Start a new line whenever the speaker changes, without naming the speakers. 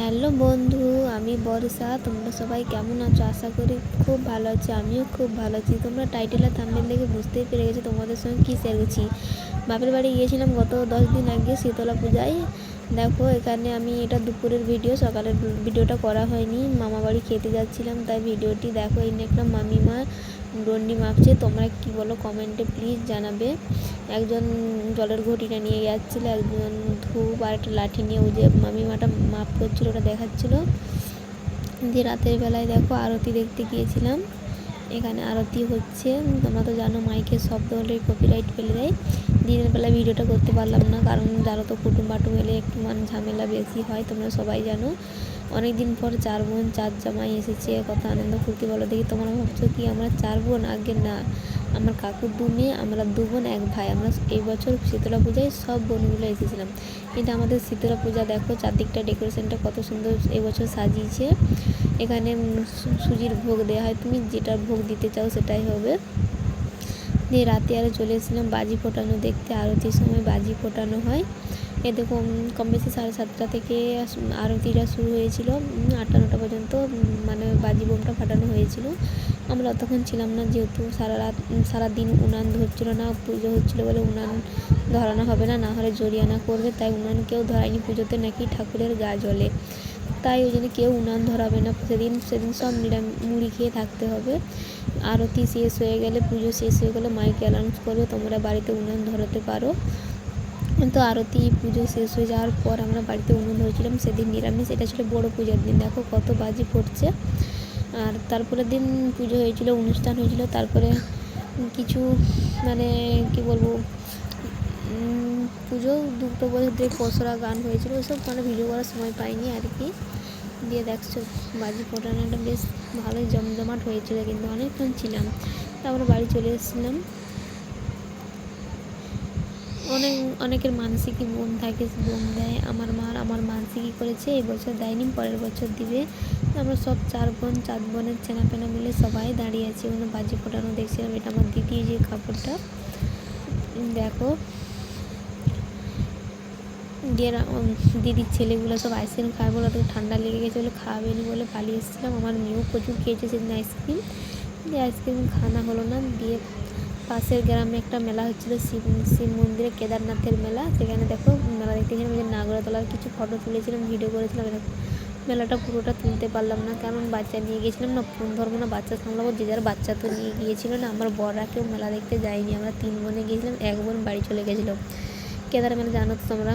Hello বন্ধু, আমি বর্ষা। তোমরা সবাই কেমন আছো? আশা করি খুব ভালো আছি। আমিও খুব ভালো আছি। তোমরা টাইটেল আর থাম্বনেল দেখে বুঝতেই পেরে গেছো তোমাদের সঙ্গে কী শেয়ার করছি। বাপের বাড়ি গিয়েছিলাম গত 10 দিন আগে শীতলা পূজায়। দেখো এখানে আমি এটা দুপুরের ভিডিও, সকালের ভিডিওটা করা হয়নি। মামা বাড়ি খেতে যাচ্ছিলাম, তাই ভিডিওটি দেখো। এই একটা মামিমা ডন্ডি মাপছে। তোমরা কি বলো কমেন্টে প্লিজ জানাবে। একজন জলের ঘটিটা নিয়ে যাচ্ছিলো, একজন ধূপ আর একটা লাঠি নিয়ে ওই যে মামিমাটা মাপ করছিল ওটা দেখাচ্ছিলো। দিয়ে রাতের বেলায় দেখো আরতি দেখতে গিয়েছিলাম। এখানে আরতি হচ্ছে। তোমরা তো জানো মাইকের শব্দ হলে কপিরাইট ফেলে দেয়। দিনের বেলায় ভিডিওটা করতে পারলাম না, কারণ জানো তো কুটুম বাটুম এলে একটু ঝামেলা বেশি হয়, তোমরা সবাই জানো। অনেক দিন পর 4 বোন 4 জামাই এসেছে, কত আনন্দ ফুর্তি বলো দেখি। তোমরা ভাবছো কি আমরা 4 বোন? আগে না, আমার কাকুর 2 মেয়ে, আমরা 2 বোন 1 ভাই। আমরা এই বছর শীতলা পূজায় সব বোনগুলো এসেছিলাম। এটা আমাদের শীতলা পূজা। দেখো চারদিকটা ডেকোরেশনটা কত সুন্দর এই বছর সাজিয়েছে। এখানে সুজির ভোগ দেওয়া হয়, তুমি যেটা ভোগ দিতে চাও সেটাই হবে। দিয়ে রাতে আরও চলে এসেছিলাম বাজি ফোটানো দেখতে। আরতির সময় বাজি ফোটানো হয়। এ দেখো কম বেশি 7:30 থেকে আরতিটা শুরু হয়েছিল, 8টা-9টা পর্যন্ত মানে বাজি বোমটা ফাটানো হয়েছিল। আমরা অতক্ষণ ছিলাম না, যেহেতু সারাদিন উনান ধরছিলো না, পুজো হচ্ছিলো বলে উনান ধরানো হবে না, না হলে জরিমানা করবে। তাই উনান কেউ ধরায়নি পুজোতে, নাকি ঠাকুরের গা জ্বলে, তাই ওই জন্য কেউ উনান ধরাবে না সেদিন সব মুড়ি খেয়ে থাকতে হবে। আরতি শেষ হয়ে গেলে, পুজো শেষ হয়ে গেলে মাইকে অ্যানাউন্স করবে তোমরা বাড়িতে উনান ধরাতে পারো। তো আরতি পুজো শেষ হয়ে যাওয়ার পর আমরা বাড়িতে উনুন ধরেছিলাম। সেদিন নিরামিষ, এটা ছিল বড় পূজার দিন। দেখো কত বাজি ফুটছে। আর তারপরের দিন পুজো হয়েছিল, অনুষ্ঠান হয়েছিল। তারপরে কিছু মানে কি বলবো, পুজো 2 বছর ধরে পসরা গান হয়েছিল, ওইসব মানে ভিডিও করার সময় পাইনি আর কি। দিয়ে দেখছো বাজি ফোটানোটা বেশ ভালোই জমজমাট হয়েছিল, কিন্তু অনেকক্ষণ ছিলাম। তারপরে বাড়ি চলে এসেছিলাম। অনেকের মানসিকই বোম থাকে, বোম দেয়। আমার মানসিকই করেছে, এই বছর দেয়নি, পরের বছর দিবে। আমরা সব 4 বোনের চেনাপেনা মিলে সবাই দাঁড়িয়ে আছি, ওখানে বাজি ফোটানো দেখছিলাম। এটা আমার দিদি, যে কাপড়টা দেখো। দিয়ে দিদির ছেলেগুলো সব আইসক্রিম খায় বলে, ওদের ঠান্ডা লেগে গেছে বলে খাওয়াবে নি বলে পালিয়ে এসেছিলাম। আমার মেয়েও প্রচুর খেয়েছে সেদিন আইসক্রিম। দিয়ে আইসক্রিম খাওয়া হলো না। দিয়ে পাশের গ্রামে একটা মেলা হচ্ছিলো, শিব মন্দিরে, কেদারনাথের মেলা। সেখানে দেখো মেলা দেখতে গেছিলাম। যে নাগরতলার কিছু ফটো তুলেছিলাম, ভিডিও করেছিলাম। দেখো মেলাটা পুরোটা তুলতে পারলাম না, কারণ বাচ্চা নিয়ে গিয়েছিলাম না, ফোন ধরবো না, বাচ্চা সামলাবো। যে যার বাচ্চা তো নিয়ে গিয়েছিল না, আমার বড়রা কেউ মেলা দেখতে যায়নি। আমরা 3 বোনে গিয়েছিলাম, 1 বোন বাড়ি চলে গেছিলো। কেদার মেলা জানো তো তোমরা।